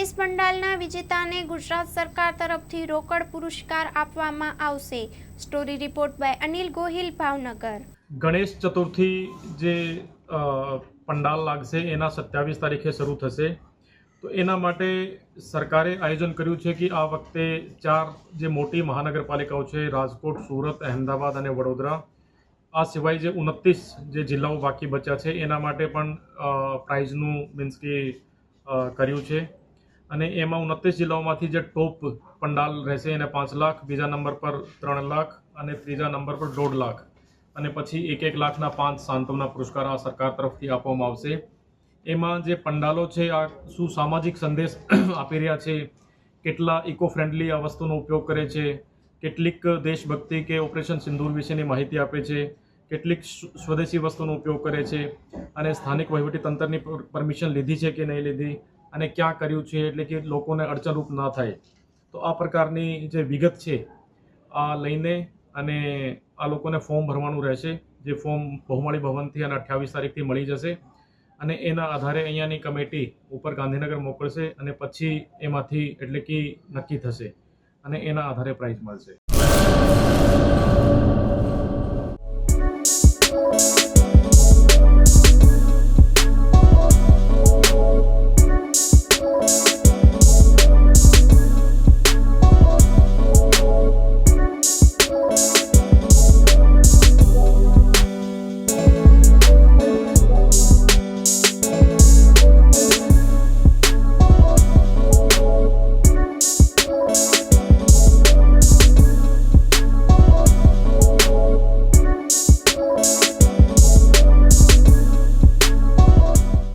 ગણેશ પંડાલના વિજેતાને ગુજરાત સરકાર તરફથી રોકડ પુરસ્કાર આપવામાં આવશે। Story report by Anil Gohil, Bhavnagar. Ganesh Chaturthi જે પંડાલ લાગશે એના 27 તારીખે શરૂ થશે। તો એના માટે સરકારે આયોજન કર્યું છે કે આ વખતે 4 જે મોટી મહાનગરપાલિકાઓ છે, રાજકોટ, સુરત, અહેમદાબાદ અને વડોદરા, આ સિવાય જે 29 જે જિલ્લાઓ બાકી બચ્યા છે એના માટે પણ પ્રાઇઝનું મીન્સ કે કર્યું છે। અને એમાં 29 જિલ્લાઓમાંથી જે ટોપ પંડાલ રહેશે એને 5 લાખ, બીજા નંબર પર 3 લાખ અને ત્રીજા નંબર પર 1.5 લાખ અને પછી 1 લાખના 5 સાંત્વના પુરસ્કાર આ સરકાર તરફથી આપવામાં આવશે। એમાં જે પંડાલો છે આ શું સામાજિક સંદેશ આપી રહ્યા છે, કેટલા ઇકો ફ્રેન્ડલી આ વસ્તુનો ઉપયોગ કરે છે, કેટલીક દેશભક્તિ કે ઓપરેશન સિંદૂર વિશેની માહિતી આપે છે, કેટલીક સ્વદેશી વસ્તુનો ઉપયોગ કરે છે અને સ્થાનિક વહીવટી તંત્રની પરમિશન લીધી છે કે નહીં લીધી અને ક્યાં કર્યું છે, એટલે કે લોકોને અડચણરૂપ ના થાય। તો આ પ્રકારની જે વિગત છે આ લઈને અને આ લોકોને ફોર્મ ભરવાનું રહેશે, જે ફોર્મ બહુમાળી ભવનથી અને 28 તારીખથી મળી જશે અને એના આધારે અહીંયાની કમિટી ઉપર ગાંધીનગર મોકલશે અને પછી એમાંથી એટલે કે નક્કી થશે અને એના આધારે પ્રાઇઝ મળશે।